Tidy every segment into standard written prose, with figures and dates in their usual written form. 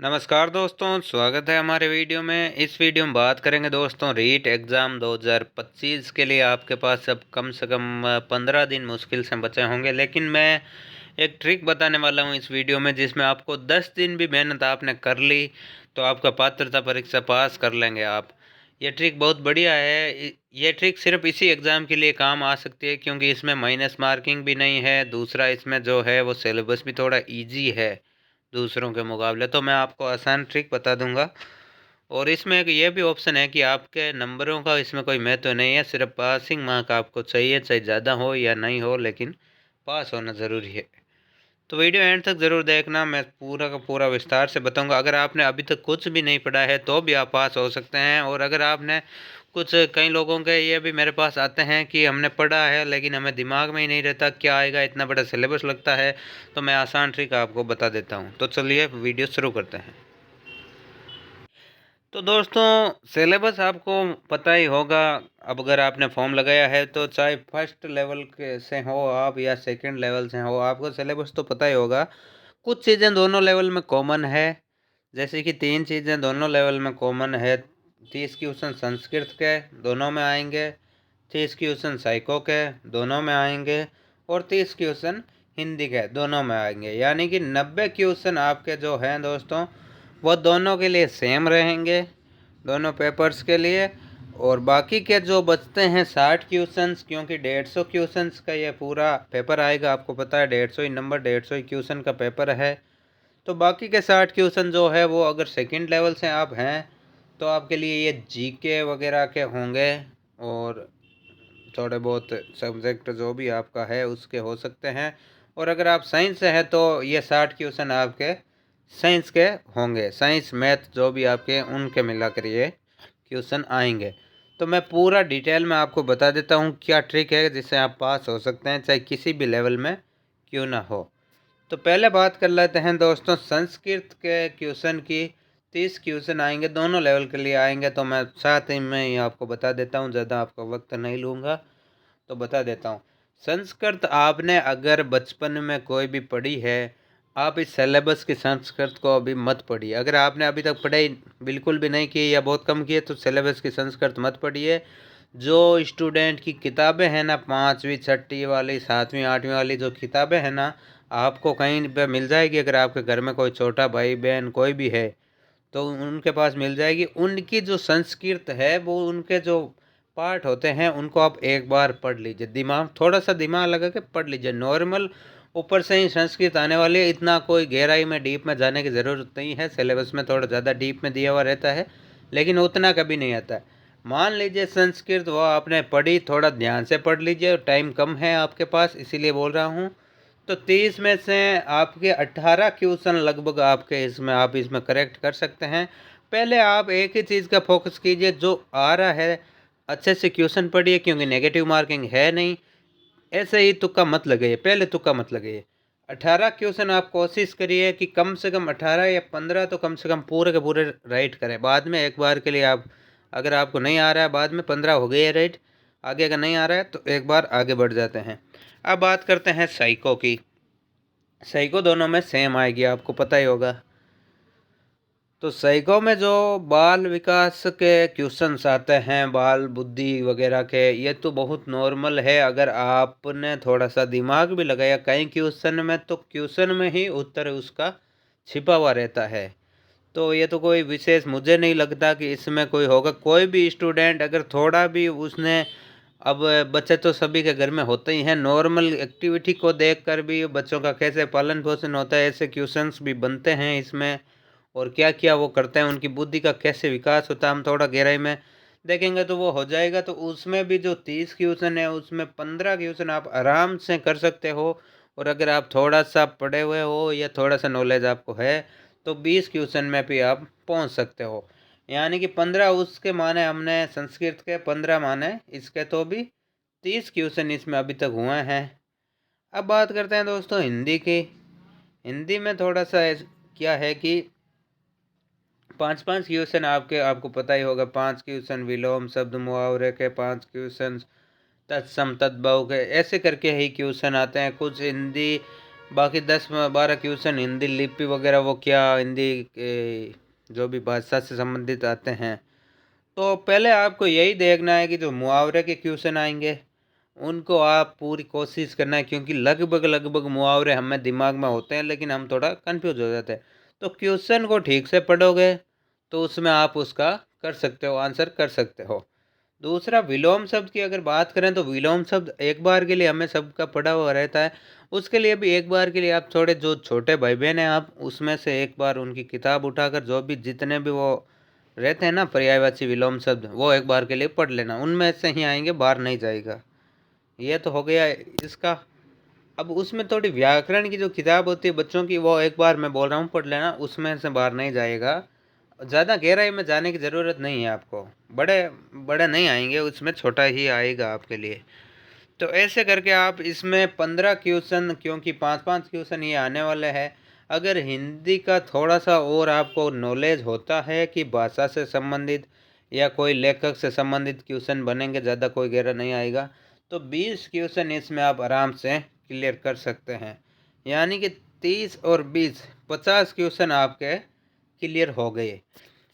नमस्कार दोस्तों, स्वागत है हमारे वीडियो में। इस वीडियो में बात करेंगे दोस्तों रीट एग्ज़ाम 2025 के लिए। आपके पास अब कम से कम 15 दिन मुश्किल से बचे होंगे, लेकिन मैं एक ट्रिक बताने वाला हूं इस वीडियो में, जिसमें आपको 10 दिन भी मेहनत आपने कर ली तो आपका पात्रता परीक्षा पास कर लेंगे आप। ये ट्रिक बहुत बढ़िया है। ये ट्रिक सिर्फ इसी एग्ज़ाम के लिए काम आ सकती है, क्योंकि इसमें माइनस मार्किंग भी नहीं है। दूसरा, इसमें जो है वो सिलेबस भी थोड़ा ईजी है दूसरों के मुकाबले। तो मैं आपको आसान ट्रिक बता दूंगा। और इसमें एक ये भी ऑप्शन है कि आपके नंबरों का इसमें कोई महत्व नहीं है, सिर्फ पासिंग मार्क आपको चाहिए, चाहे ज़्यादा हो या नहीं हो, लेकिन पास होना ज़रूरी है। तो वीडियो एंड तक ज़रूर देखना, मैं पूरा का पूरा विस्तार से बताऊंगा। अगर आपने अभी तक कुछ भी नहीं पढ़ा है तो भी आप पास हो सकते हैं। और अगर आपने कुछ, कई लोगों के ये भी मेरे पास आते हैं कि हमने पढ़ा है लेकिन हमें दिमाग में ही नहीं रहता क्या आएगा, इतना बड़ा सिलेबस लगता है। तो मैं आसान ट्रिक आपको बता देता हूँ। तो चलिए वीडियो शुरू करते हैं। तो दोस्तों, सिलेबस आपको पता ही होगा। अब अगर आपने फॉर्म लगाया है तो चाहे फर्स्ट लेवल के से हो आप या सेकंड लेवल से हो, आपको सिलेबस तो पता ही होगा। कुछ चीज़ें दोनों लेवल में कॉमन है, जैसे कि 3 चीज़ें दोनों लेवल में कॉमन है। 30 क्वेश्चन संस्कृत के दोनों में आएंगे, 30 क्वेश्चन साइको के दोनों में आएंगे, और 30 क्वेश्चन हिंदी के दोनों में आएंगे। यानी कि 90 क्वेश्चन आपके जो हैं दोस्तों, वो दोनों के लिए सेम रहेंगे, दोनों पेपर्स के लिए। और बाकी के जो बचते हैं 60 क्वेश्चंस, क्योंकि 150 क्वेश्चंस का ये पूरा पेपर आएगा। आपको पता है 150 ही नंबर, 150 ही क्वेश्चन का पेपर है। तो बाकी के 60 क्वेश्चन जो है वो, अगर सेकंड लेवल से आप हैं तो आपके लिए ये जीके वगैरह के होंगे, और थोड़े बहुत सब्जेक्ट जो भी आपका है उसके हो सकते हैं। और अगर आप साइंस से हैं तो ये 60 क्वेश्चन आपके साइंस के होंगे। साइंस मैथ जो भी आपके, उनके मिलाकर ये क्वेश्चन आएंगे। तो मैं पूरा डिटेल में आपको बता देता हूँ क्या ट्रिक है जिससे आप पास हो सकते हैं, चाहे किसी भी लेवल में क्यों ना हो। तो पहले बात कर लेते हैं दोस्तों संस्कृत के क्वेश्चन की। 30 क्वेश्चन आएंगे, दोनों लेवल के लिए आएंगे। तो मैं साथ ही में ही आपको बता देता हूँ, ज़्यादा आपका वक्त नहीं लूँगा, तो बता देता हूँ। संस्कृत आपने अगर बचपन में कोई भी पढ़ी है, आप इस सिलेबस की संस्कृत को अभी मत पढ़िए। अगर आपने अभी तक पढ़ाई बिल्कुल भी नहीं की या बहुत कम की है तो सिलेबस की संस्कृत मत पढ़िए। जो स्टूडेंट की किताबें हैं ना, 5वीं 6वीं वाली, 7वीं 8वीं वाली जो किताबें हैं ना, आपको कहीं पे मिल जाएगी। अगर आपके घर में कोई छोटा भाई बहन कोई भी है तो उनके पास मिल जाएगी। उनकी जो संस्कृत है वो, उनके जो पार्ट होते हैं उनको आप एक बार पढ़ लीजिए, दिमाग थोड़ा सा दिमाग लगा के पढ़ लीजिए। नॉर्मल ऊपर से ही संस्कृत आने वाली है, इतना कोई गहराई में डीप में जाने की ज़रूरत नहीं है। सिलेबस में थोड़ा ज़्यादा डीप में दिया हुआ रहता है, लेकिन उतना कभी नहीं आता है। मान लीजिए संस्कृत वो आपने पढ़ी, थोड़ा ध्यान से पढ़ लीजिए, टाइम कम है आपके पास इसीलिए बोल रहा हूँ। तो 30 में से आपके 18 क्वेश्चन लगभग आपके इसमें, आप इसमें करेक्ट कर सकते हैं। पहले आप एक ही चीज़ का फोकस कीजिए, जो आ रहा है अच्छे से क्वेश्चन पढ़िए, क्योंकि नेगेटिव मार्किंग है नहीं। ऐसे ही तुक्का मत लगाइए, पहले तुक्का मत लगाइए। 18 क्वेश्चन आप कोशिश करिए कि कम से कम 18 या 15 तो कम से कम पूरे के पूरे राइट करें। बाद में एक बार के लिए आप, अगर आपको नहीं आ रहा है, बाद में 15 हो गए राइट, आगे का नहीं आ रहा है तो एक बार आगे बढ़ जाते हैं। अब बात करते हैं साइको की। साइको दोनों में सेम आएगी, आपको पता ही होगा। तो साइको में जो बाल विकास के क्वेश्चंस आते हैं, बाल बुद्धि वगैरह के, ये तो बहुत नॉर्मल है। अगर आपने थोड़ा सा दिमाग भी लगाया कई क्वेश्चन में, तो क्वेश्चन में ही उत्तर उसका छिपा हुआ रहता है। तो ये तो कोई विशेष मुझे नहीं लगता कि इसमें कोई होगा। कोई भी स्टूडेंट अगर थोड़ा भी उसने, अब बच्चे तो सभी के घर में होते ही हैं, नॉर्मल एक्टिविटी को देखकर भी बच्चों का कैसे पालन पोषण होता है, ऐसे क्वेश्चंस भी बनते हैं इसमें। और क्या क्या वो करते हैं, उनकी बुद्धि का कैसे विकास होता है, हम थोड़ा गहराई में देखेंगे तो वो हो जाएगा। तो उसमें भी जो 30 क्वेश्चन है उसमें 15 क्वेश्चन आप आराम से कर सकते हो। और अगर आप थोड़ा सा पढ़े हुए हो या थोड़ा सा नॉलेज आपको है तो 20 क्वेश्चन में भी आप पहुंच सकते हो। यानी कि 15 उसके माने हमने संस्कृत के, 15 माने इसके, तो भी 30 क्वेश्चन इसमें अभी तक हुए हैं। अब बात करते हैं दोस्तों हिंदी की। हिंदी में थोड़ा सा क्या है कि 5-5 क्वेश्चन आपके, आपको पता ही होगा। 5 क्वेश्चन विलोम शब्द मुहावरे के, 5 क्वेश्चन तत्सम तद्भव के, ऐसे करके ही क्वेश्चन आते हैं। कुछ हिंदी बाकी 10-12 क्वेश्चन हिंदी लिपि वगैरह वो क्या हिंदी के जो भी भाषा से संबंधित आते हैं। तो पहले आपको यही देखना है कि जो मुहावरे के क्वेश्चन आएंगे उनको आप पूरी कोशिश करना है, क्योंकि लगभग लगभग मुहावरे हमें दिमाग में होते हैं लेकिन हम थोड़ा कंफ्यूज हो जाते हैं। तो क्वेश्चन को ठीक से पढ़ोगे तो उसमें आप उसका कर सकते हो, आंसर कर सकते हो। दूसरा विलोम शब्द की अगर बात करें तो विलोम शब्द एक बार के लिए हमें सबका पढ़ा हुआ रहता है। उसके लिए भी एक बार के लिए आप थोड़े जो छोटे भाई बहन हैं आप उसमें से एक बार उनकी किताब उठाकर जो भी जितने भी वो रहते हैं ना पर्यायवाची विलोम शब्द वो एक बार के लिए पढ़ लेना, उनमें से ही आएंगे, बाहर नहीं जाएगा। ये तो हो गया इसका। अब उसमें थोड़ी व्याकरण की जो किताब होती है बच्चों की वो एक बार मैं बोल रहा हूँ पढ़ लेना, उसमें से बाहर नहीं जाएगा। ज़्यादा गहराई में जाने की ज़रूरत नहीं है आपको, बड़े बड़े नहीं आएंगे उसमें, छोटा ही आएगा आपके लिए। तो ऐसे करके आप इसमें 15 क्वेश्चन, क्योंकि 5-5 क्वेश्चन ये आने वाले हैं। अगर हिंदी का थोड़ा सा और आपको नॉलेज होता है कि भाषा से संबंधित या कोई लेखक से संबंधित क्वेश्चन बनेंगे, ज़्यादा कोई गहरा नहीं आएगा, तो 20 क्वेश्चन इसमें आप आराम से क्लियर कर सकते हैं। यानी कि 30 और 20 50 क्वेश्चन आपके क्लियर हो गए।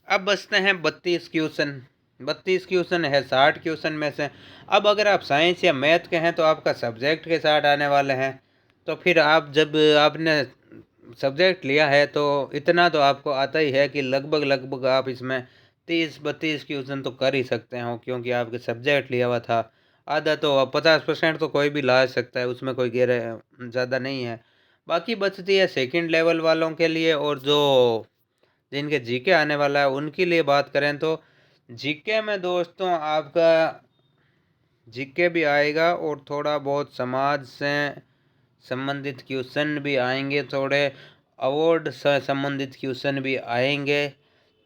अब बचते हैं 32 क्वेश्चन। 32 क्वेश्चन है 60 क्वेश्चन में से। अब अगर आप साइंस या मैथ के हैं तो आपका सब्जेक्ट के साथ आने वाले हैं। तो फिर आप जब आपने सब्जेक्ट लिया है तो इतना तो आपको आता ही है कि लगभग लगभग आप इसमें 30-32 क्वेश्चन तो कर ही सकते हो, क्योंकि आपके सब्जेक्ट लिया हुआ था। आधा तो 50% तो कोई भी ला सकता है, उसमें कोई गहरा ज़्यादा नहीं है। बाकी बचती है सेकंड लेवल वालों के लिए, और जो जिनके जीके आने वाला है उनके लिए बात करें तो जीके में दोस्तों आपका जीके भी आएगा और थोड़ा बहुत समाज से संबंधित क्वेश्चन भी आएंगे, थोड़े अवार्ड से संबंधित क्वेश्चन भी आएंगे।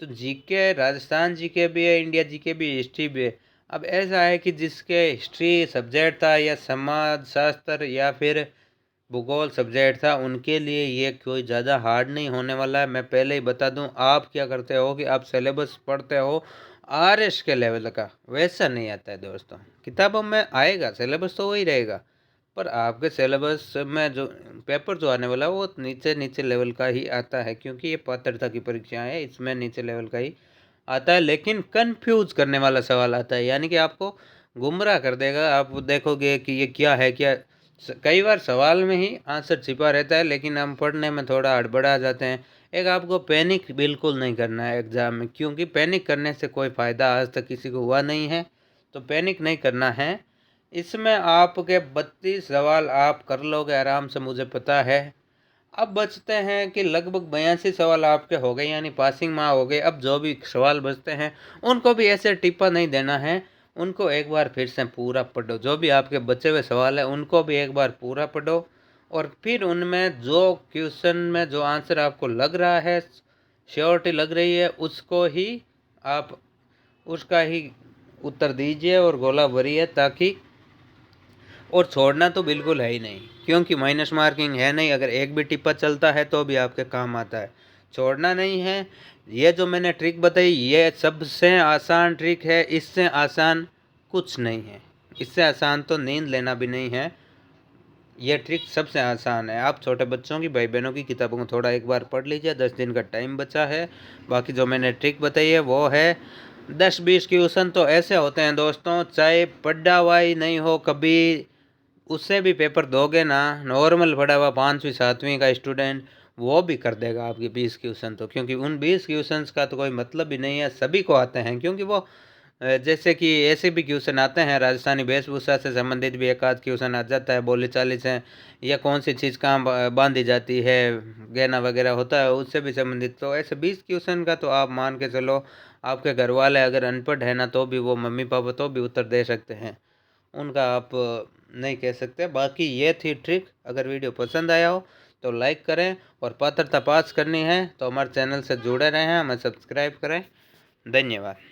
तो जीके राजस्थान जीके भी है, इंडिया जीके भी, हिस्ट्री भी है। अब ऐसा है कि जिसके हिस्ट्री सब्जेक्ट था या समाज शास्त्र या फिर भूगोल सब्जेक्ट था उनके लिए ये कोई ज़्यादा हार्ड नहीं होने वाला है। मैं पहले ही बता दूं, आप क्या करते हो कि आप सिलेबस पढ़ते हो आरएस के लेवल का, वैसा नहीं आता है दोस्तों। किताबों में आएगा सिलेबस तो वही रहेगा, पर आपके सिलेबस में जो पेपर जो आने वाला है वो नीचे नीचे लेवल का ही आता है, क्योंकि ये पात्रता की परीक्षा है, इसमें नीचे लेवल का ही आता है। लेकिन कंफ्यूज करने वाला सवाल आता है, यानी कि आपको गुमराह कर देगा। आप देखोगे कि ये क्या है क्या, कई बार सवाल में ही आंसर छिपा रहता है लेकिन हम पढ़ने में थोड़ा हड़बड़ा जाते हैं। एक आपको पैनिक बिल्कुल नहीं करना है एग्ज़ाम में, क्योंकि पैनिक करने से कोई फ़ायदा आज तक किसी को हुआ नहीं है। तो पैनिक नहीं करना है। इसमें आपके 32 सवाल आप कर लोगे आराम से, मुझे पता है। अब बचते हैं कि लगभग 82 सवाल आपके हो गए, यानी पासिंग मार्क हो गए। अब जो भी सवाल बचते हैं उनको भी ऐसे टिप्पा नहीं देना है, उनको एक बार फिर से पूरा पढ़ो। जो भी आपके बचे हुए सवाल हैं उनको भी एक बार पूरा पढ़ो, और फिर उनमें जो क्वेश्चन में जो आंसर आपको लग रहा है, श्योरिटी लग रही है, उसको ही आप उसका ही उत्तर दीजिए और गोला भरिए, ताकि और छोड़ना तो बिल्कुल है ही नहीं, क्योंकि माइनस मार्किंग है नहीं। अगर एक भी टिप्पा चलता है तो भी आपके काम आता है, छोड़ना नहीं है। ये जो मैंने ट्रिक बताई ये सबसे आसान ट्रिक है, इससे आसान कुछ नहीं है। इससे आसान तो नींद लेना भी नहीं है। ये ट्रिक सबसे आसान है। आप छोटे बच्चों की, भाई बहनों की किताबों को थोड़ा एक बार पढ़ लीजिए, 10 दिन का टाइम बचा है। बाकी जो मैंने ट्रिक बताई है वो है 10-20 क्वेश्चन तो ऐसे होते हैं दोस्तों, चाहे पढ़ा हुआ ही नहीं हो कभी, उससे भी पेपर दोगे ना, नॉर्मल पढ़ा हुआ 5वीं 7वीं का स्टूडेंट वो भी कर देगा आपके 20 क्वेश्चन। तो क्योंकि उन 20 क्वेश्चन का तो कोई मतलब ही नहीं है, सभी को आते हैं, क्योंकि वो जैसे कि ऐसे भी क्वेश्चन आते हैं, राजस्थानी वेशभूषा से संबंधित भी एक आध क्वेश्चन आ जाता है, बोली चाली से, या कौन सी चीज़ कहाँ बांधी जाती है, गहना वगैरह होता है उससे भी संबंधित। तो ऐसे 20 क्वेश्चन का तो आप मान के चलो, आपके घर वाले अगर अनपढ़ है ना तो भी वो मम्मी पापा तो भी उत्तर दे सकते हैं, उनका आप नहीं कह सकते। बाकी ये थी ट्रिक। अगर वीडियो पसंद आया हो तो लाइक करें, और पात्रता पास करनी है तो हमारे चैनल से जुड़े रहें, हमें सब्सक्राइब करें। धन्यवाद।